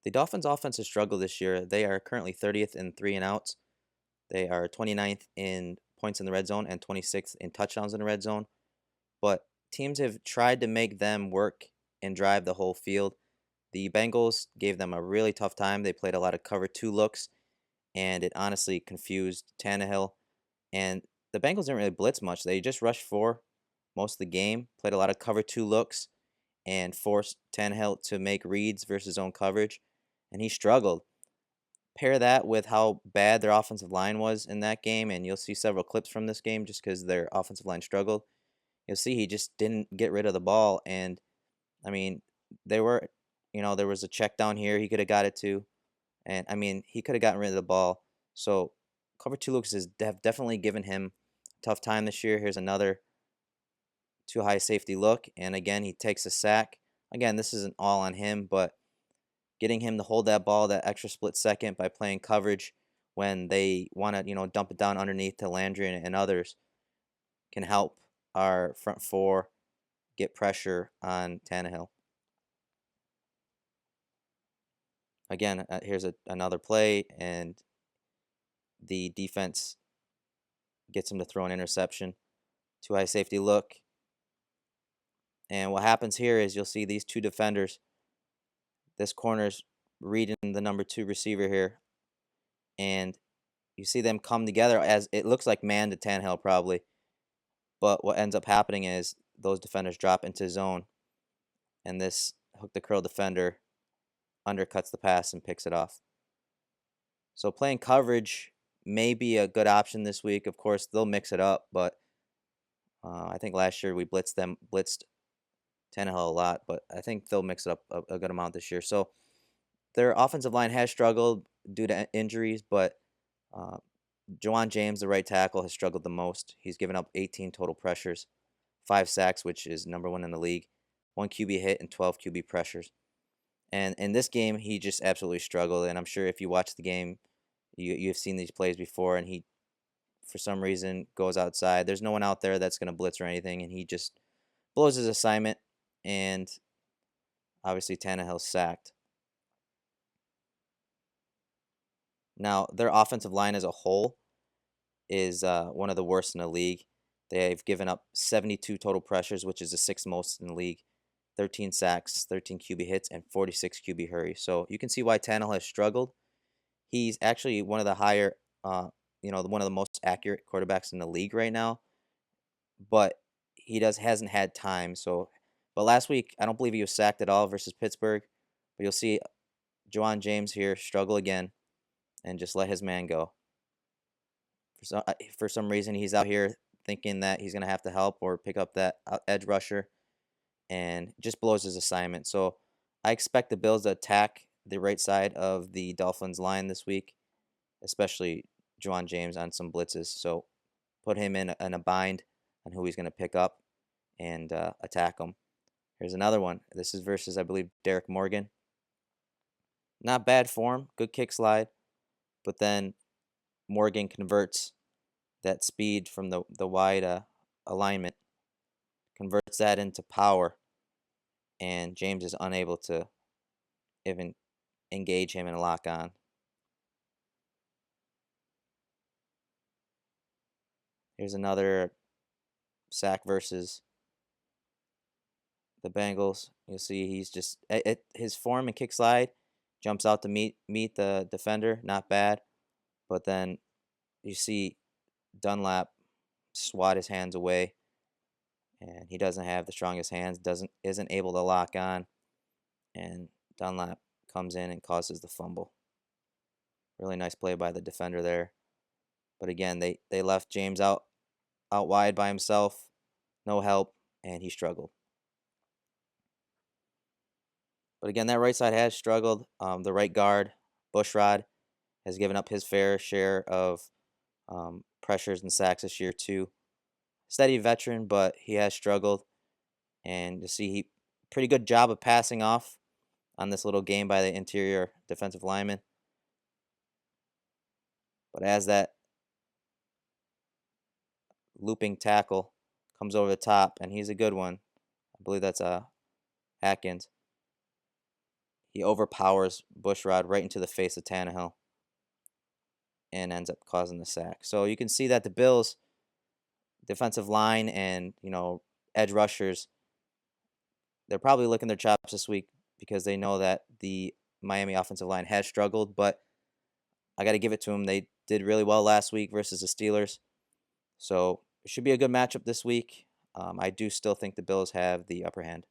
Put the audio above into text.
The Dolphins' offense has struggled this year. They are currently 30th in three and outs. They are 29th in points in the red zone and 26th in touchdowns in the red zone. But teams have tried to make them work and drive the whole field. The Bengals gave them a really tough time. They played a lot of cover two looks, and it honestly confused Tannehill. And the Bengals didn't really blitz much. They just rushed four most of the game, played a lot of cover two looks, and forced Tannehill to make reads versus zone coverage, and he struggled. Pair that with how bad their offensive line was in that game, and you'll see several clips from this game just because their offensive line struggled. You'll see he just didn't get rid of the ball, and I mean, they were, there was a check down here he could have got it to, and I mean, he could have gotten rid of the ball. So cover two looks have definitely given him a tough time this year. Here's another too high safety look, and again he takes a sack. Again, this isn't all on him, but getting him to hold that ball that extra split second by playing coverage when they want to, dump it down underneath to Landry and others can help our front four get pressure on Tannehill. Again, here's another play, and the defense gets him to throw an interception. Too high safety look. And what happens here is you'll see these two defenders. This corner's reading the number two receiver here, and you see them come together as it looks like man to Tannehill probably. But what ends up happening is those defenders drop into zone, and this hook the curl defender undercuts the pass and picks it off. So playing coverage may be a good option this week. Of course, they'll mix it up, but I think last year we blitzed Tannehill a lot, but I think they'll mix it up a good amount this year. So their offensive line has struggled due to injuries, but uh, Juwan James, the right tackle, has struggled the most. He's given up 18 total pressures, 5 sacks, which is number one in the league, one QB hit, and 12 QB pressures. And in this game, he just absolutely struggled. And I'm sure if you watch the game, you've seen these plays before, and he, for some reason, goes outside. There's no one out there that's going to blitz or anything, and he just blows his assignment, and obviously Tannehill's sacked. Now, their offensive line as a whole is one of the worst in the league. They've given up 72 total pressures, which is the sixth most in the league, 13 sacks, 13 QB hits, and 46 QB hurries. So you can see why Tannehill has struggled. He's actually one of the higher, one of the most accurate quarterbacks in the league right now, but he hasn't had time. But last week I don't believe he was sacked at all versus Pittsburgh. But you'll see Juwan James here struggle again, and just let his man go. For some reason, he's out here thinking that he's gonna have to help or pick up that edge rusher, and just blows his assignment. So I expect the Bills to attack the right side of the Dolphins line this week, especially Juwan James on some blitzes. So put him in a bind on who he's going to pick up and attack him. Here's another one. This is versus, I believe, Derek Morgan. Not bad form, good kick slide, but then Morgan converts that speed from the wide alignment, converts that into power, and James is unable to even engage him and lock on. Here's another sack versus the Bengals. You'll see he's just his form and kick slide jumps out to meet the defender, not bad. But then you see Dunlap swat his hands away, and he doesn't have the strongest hands, isn't able to lock on, and Dunlap comes in and causes the fumble. Really nice play by the defender there. But again, they left James out wide by himself, no help, and he struggled. But again, that right side has struggled. The right guard, Bushrod, has given up his fair share of pressures and sacks this year too. Steady veteran, but he has struggled. And you see, he pretty good job of passing off on this little game by the interior defensive lineman. But as that looping tackle comes over the top, and he's a good one. I believe that's Atkins. He overpowers Bushrod right into the face of Tannehill and ends up causing the sack. So you can see that the Bills defensive line and edge rushers, they're probably licking their chops this week because they know that the Miami offensive line has struggled. But I got to give it to them. They did really well last week versus the Steelers. So it should be a good matchup this week. I do still think the Bills have the upper hand.